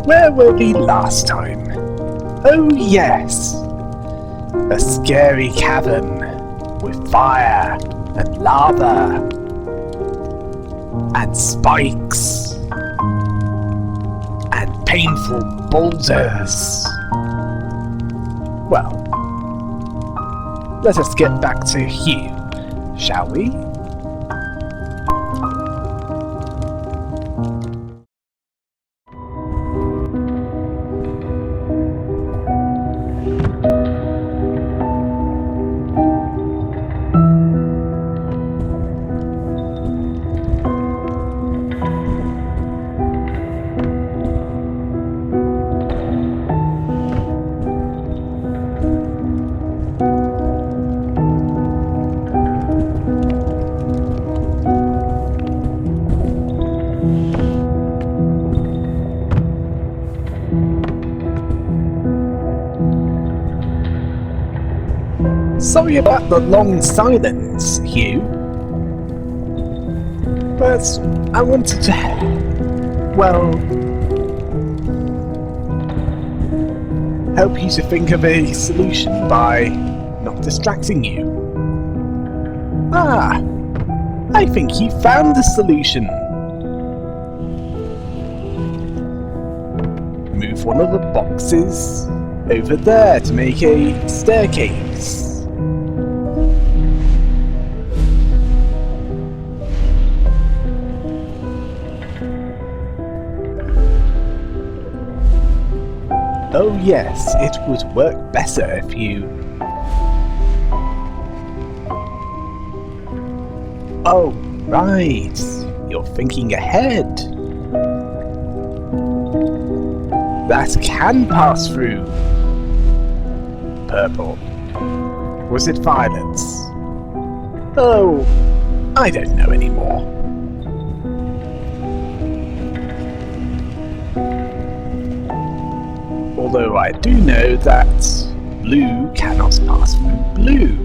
Where were we last time? Oh yes! A scary cavern with fire and lava and spikes and painful boulders. Well, let us get back to Hugh, shall we? Sorry about the long silence, Hugh. But I wanted to, help you to think of a solution by not distracting you. Ah, I think you found the solution. Move one of the boxes over there to make a staircase. Oh yes, it would work better if you... Oh, right. You're thinking ahead. That can pass through. Purple. Was it violet? Oh, I don't know anymore. Although I do know that blue cannot pass through blue.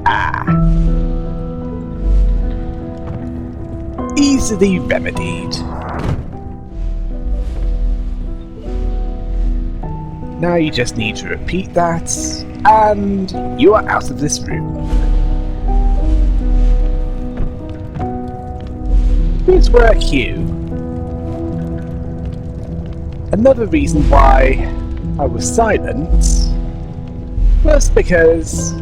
Ah. Easily remedied. Now you just need to repeat that, and you are out of this room. Good work, Hugh. Another reason why I was silent was because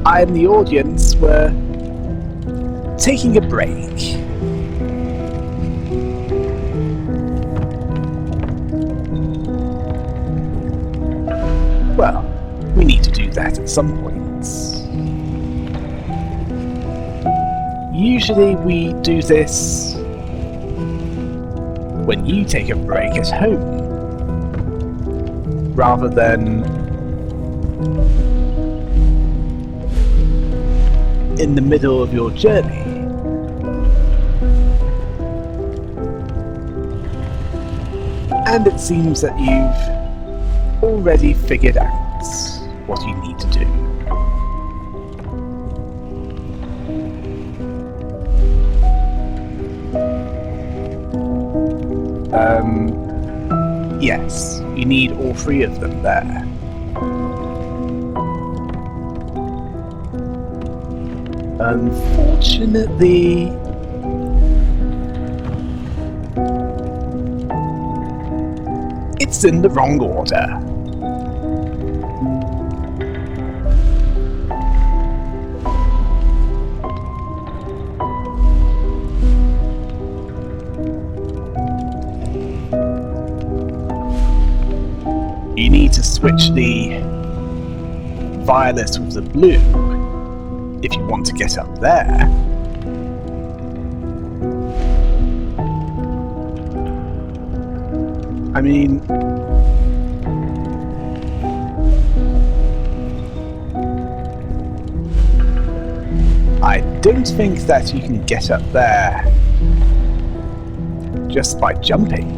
I and the audience were taking a break. Well, we need to do that at some point. Usually we do this when you take a break at home, rather than in the middle of your journey. And it seems that you've already figured out what you need to do. Yes, you need all three of them there. Unfortunately, it's in the wrong order. You need to switch the violet with the blue if you want to get up there. I mean, I don't think that you can get up there just by jumping.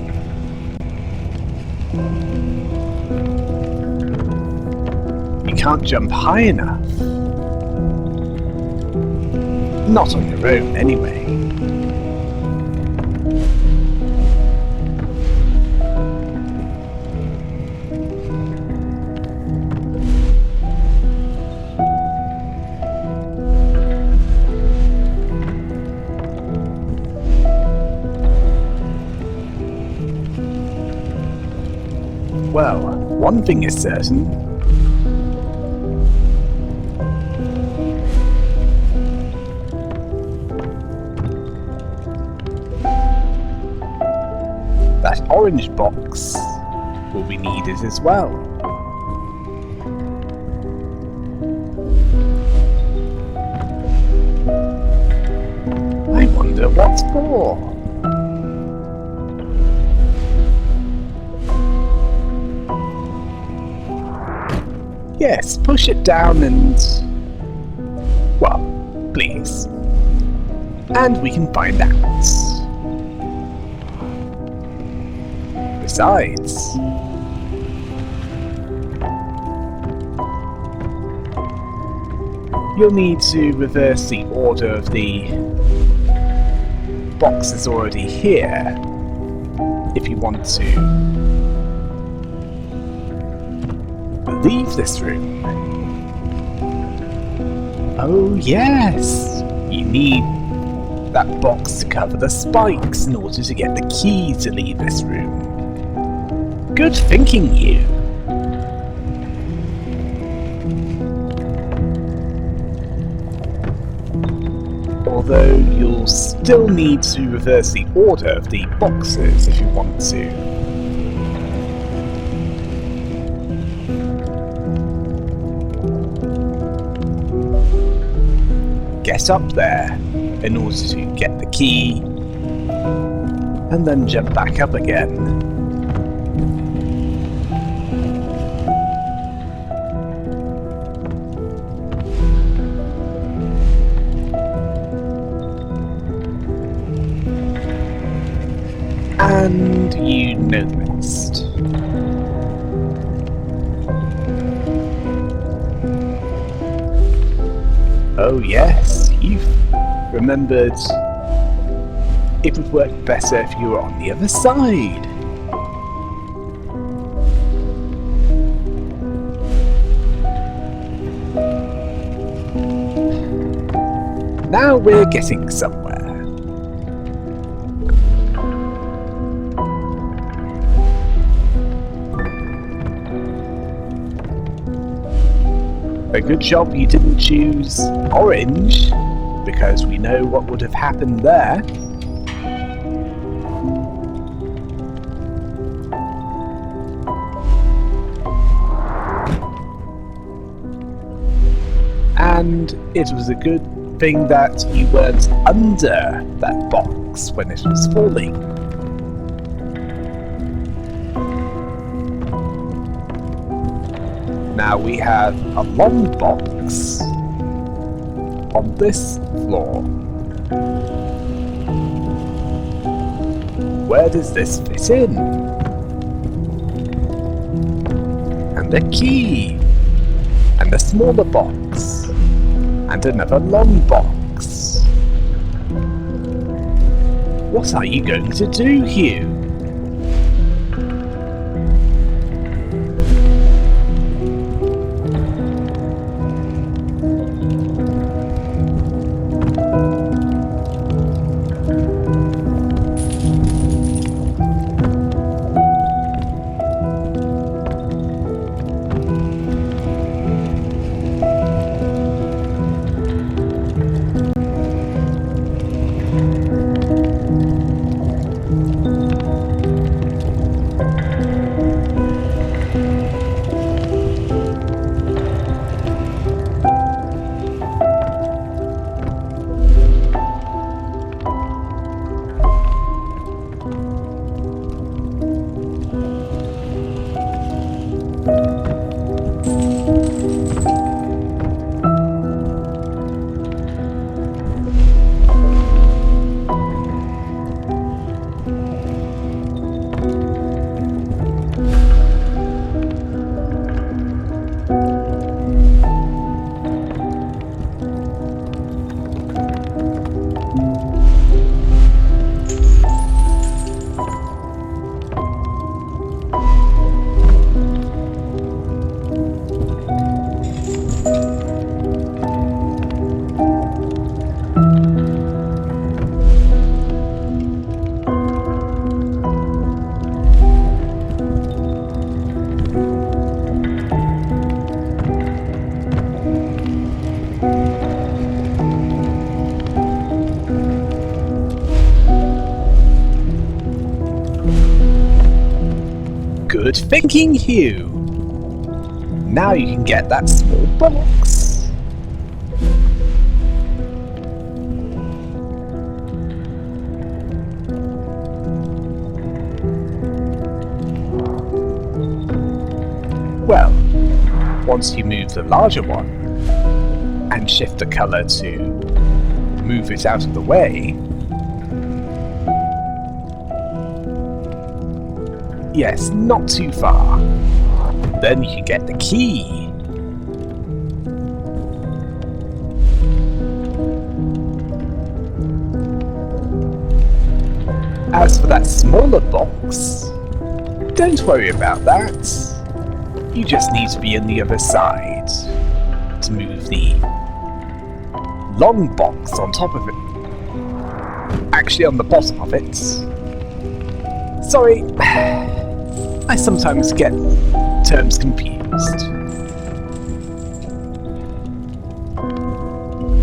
can't jump high enough. Not on your own, anyway. Well, one thing is certain. That orange box will be needed as well. I wonder what's for. Yes, push it down and... well, please. And we can find out. Besides... you'll need to reverse the order of the boxes already here if you want to leave this room. Oh yes! You need that box to cover the spikes in order to get the key to leave this room. Good thinking, you! Although you'll still need to reverse the order of the boxes if you want to. Get up there in order to get the key and then jump back up again. And you know the rest. Oh yes, you've remembered it would work better if you were on the other side. Now we're getting somewhere. A good job you didn't choose orange, because we know what would have happened there. And it was a good thing that you weren't under that box when it was falling. Now we have a long box on this floor. Where does this fit in? And a key. And a smaller box. And another long box. What are you going to do, Hugh? Good thinking, Hugh. Now you can get that small box. Well, once you move the larger one and shift the colour to move it out of the way, yes, not too far, then you can get the key. As for that smaller box, don't worry about that. You just need to be on the other side to move the long box on top of it. Actually, on the bottom of it. Sorry, I sometimes get terms confused.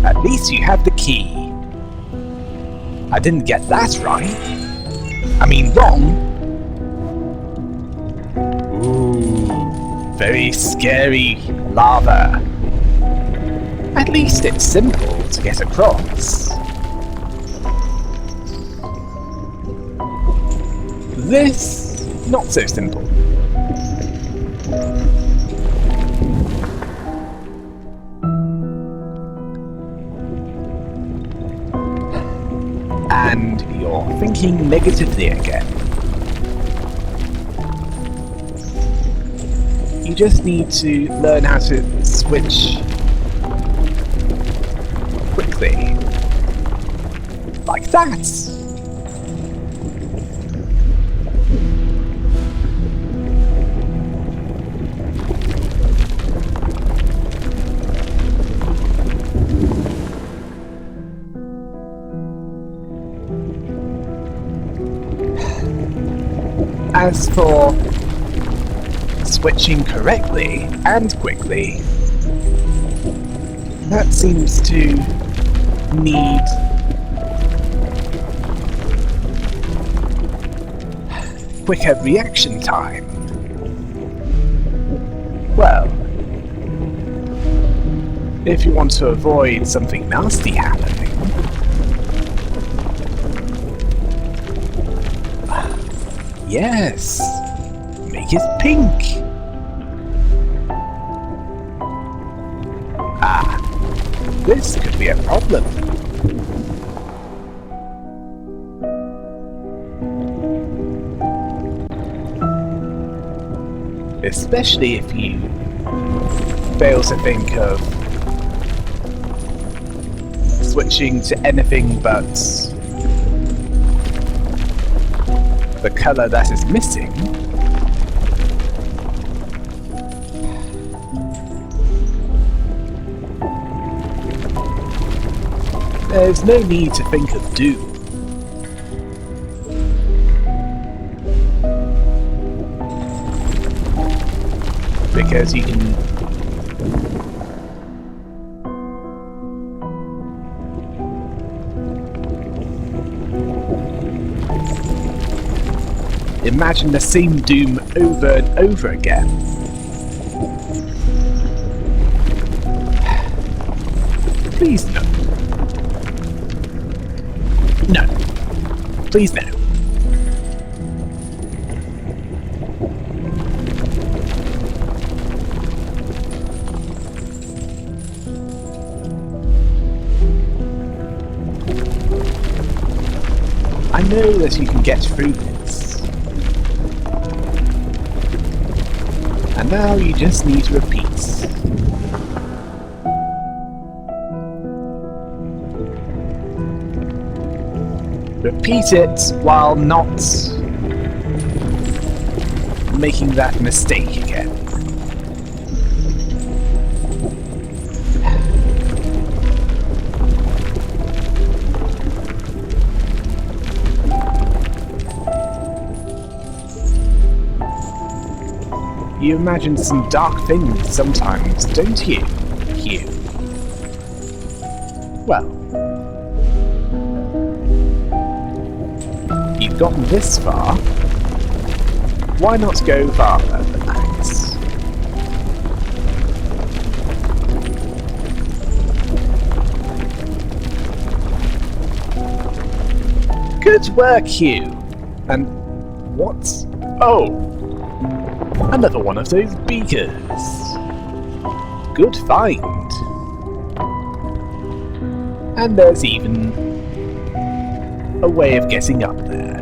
At least you have the key. I didn't get that right. I mean, wrong. Very scary lava. At least it's simple to get across. This, not so simple. And you're thinking negatively again. You just need to learn how to switch quickly. Like that. As for switching correctly and quickly, that seems to need quicker reaction time. Well, if you want to avoid something nasty happening, yes, make it pink. Ah, this could be a problem. Especially if you fail to think of switching to anything but the colour that is missing. There's no need to think of doom. Because you can imagine the same doom over and over again. Please no. No. Please no. I know that you can get through this. And now you just need to repeat. Repeat it while not making that mistake again. You imagine some dark things sometimes, don't you, Hugh? Well, you've gotten this far. why not go farther than that? Good work, Hugh! And what? Oh! Another one of those beakers! Good find! And there's even a way of getting up there.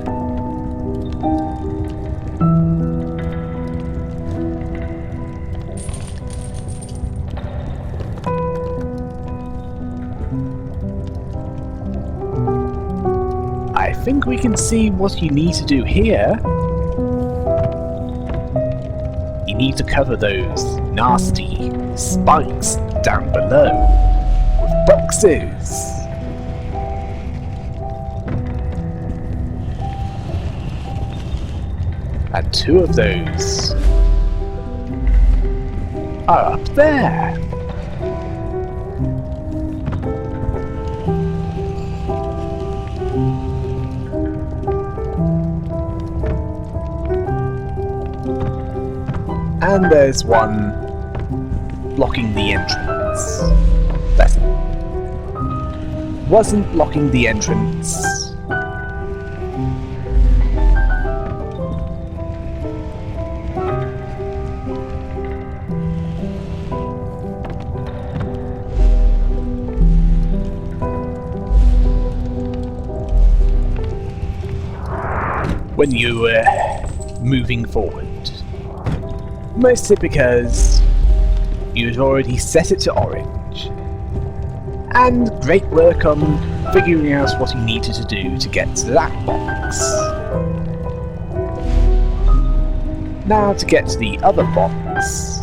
I think we can see what you need to do here. You need to cover those nasty spikes down below with boxes. And two of those are up there. And there's one blocking the entrance. That wasn't blocking the entrance. When you were moving forward. Mostly because you'd already set it to orange. And great work on figuring out what you needed to do to get to that box. Now to get to the other box,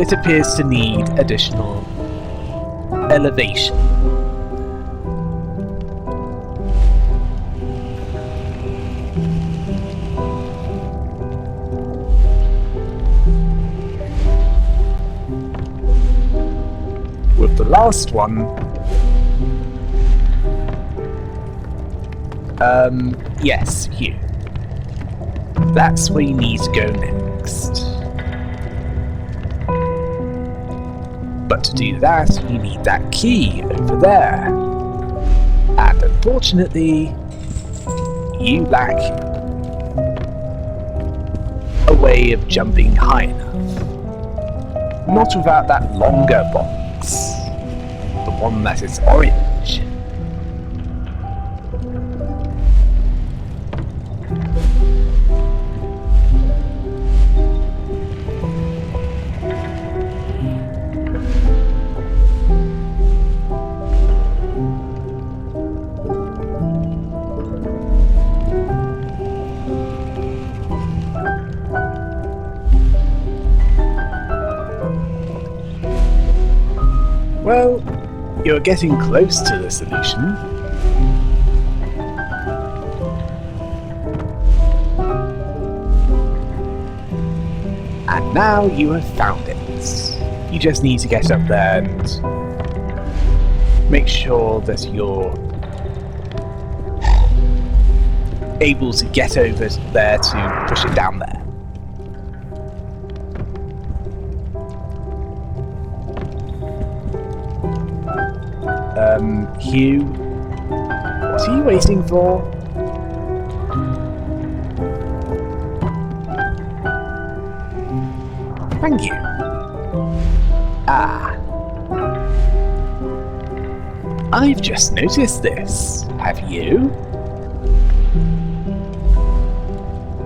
it appears to need additional elevation. With the last one, yes, Hugh. That's where you need to go next. But to do that, you need that key over there. And unfortunately, you lack a way of jumping high enough. Not without that longer box. The one that is orange. Well, you're getting close to the solution. And now you have found it. You just need to get up there and make sure that you're able to get over there to push it down there. Hugh, what are you waiting for? Thank you. Ah. I've just noticed this. Have you?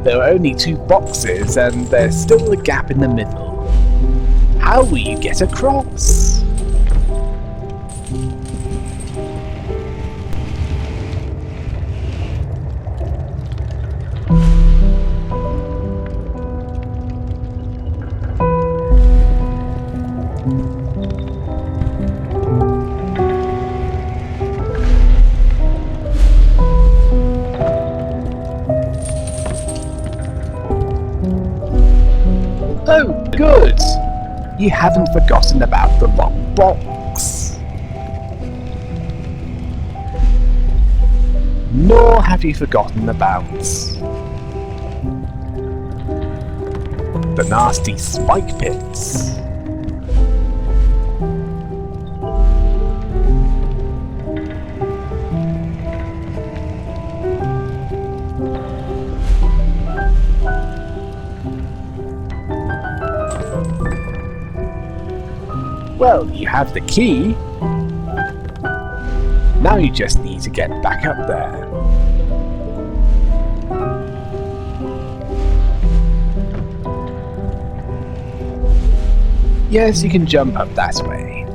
There are only 2 boxes and there's still a gap in the middle. How will you get across? Oh, good! You haven't forgotten about the long box. Nor have you forgotten about the nasty spike pits. Well, you have the key. Now you just need to get back up there. Yes, you can jump up that way.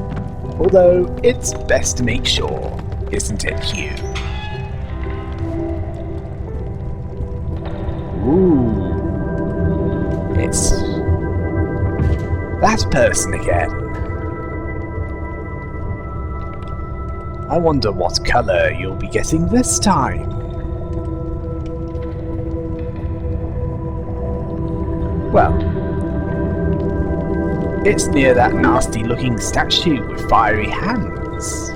Although, it's best to make sure, isn't it, Hugh? Ooh. It's that person again. I wonder what colour you'll be getting this time. Well, it's near that nasty looking statue with fiery hands.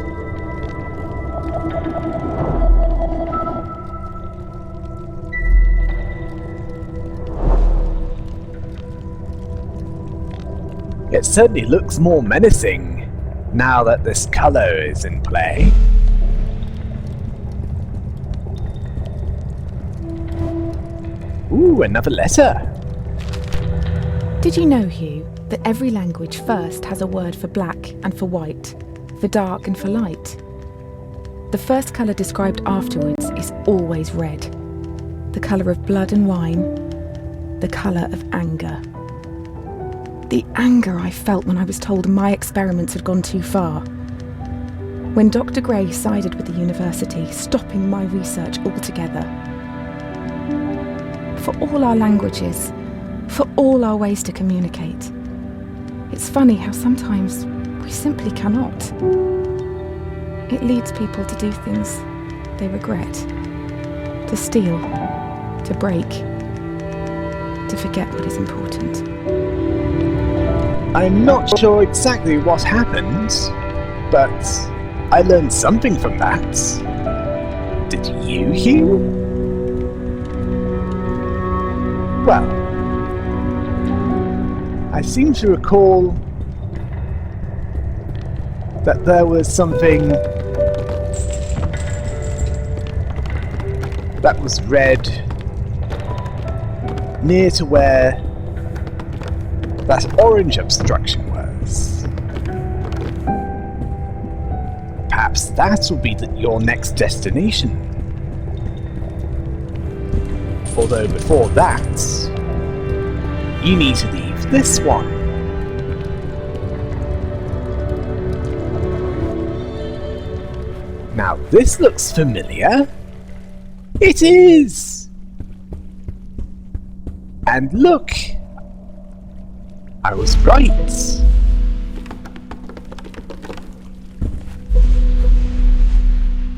It certainly looks more menacing now that this colour is in play. Ooh, another letter. Did you know, Hugh, that every language first has a word for black and for white, for dark and for light? The first colour described afterwards is always red. The colour of blood and wine, the colour of anger. The anger I felt when I was told my experiments had gone too far. When Dr. Gray sided with the university, stopping my research altogether. For all our languages, for all our ways to communicate. It's funny how sometimes we simply cannot. It leads people to do things they regret. To steal, to break, to forget what is important. I'm not sure exactly what happened, but I learned something from that. Did you, Hugh? Well, I seem to recall that there was something that was red near to where that orange obstruction was. Perhaps that will be your next destination. Although before that, you need to leave this one. Now this looks familiar. It is! And look! I was right.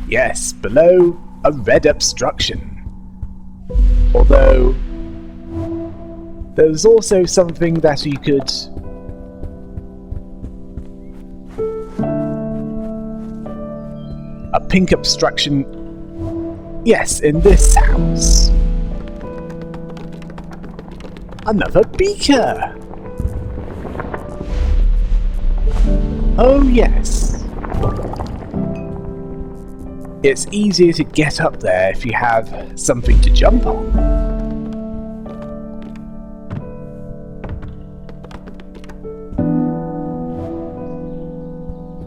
Yes, below a red obstruction. Although there was also something that you could a pink obstruction. Yes, in this house. Another beaker. Oh yes. It's easier to get up there if you have something to jump on.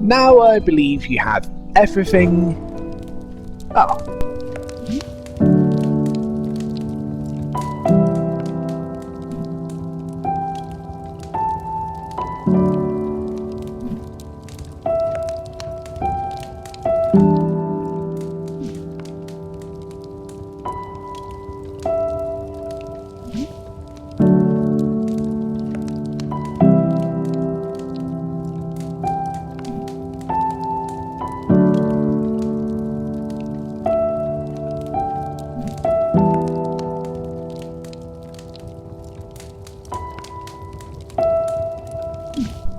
Now I believe you have everything. Oh.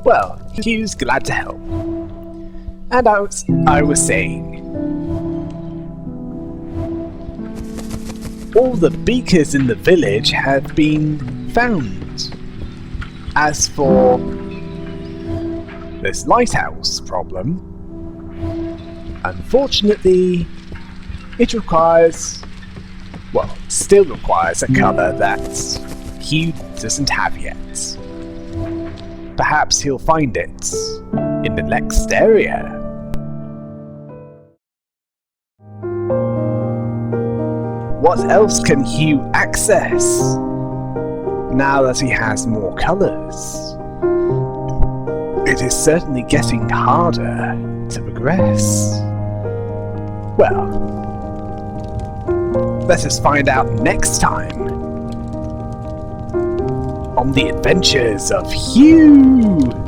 Well, Hugh's glad to help. And I was saying, all the beakers in the village have been found. As for this lighthouse problem, unfortunately, it requires, well, still requires a colour that Hugh doesn't have yet. Perhaps he'll find it in the next area. What else can Hugh access now that he has more colours? It is certainly getting harder to progress. Well, let us find out next time on the adventures of Hugh!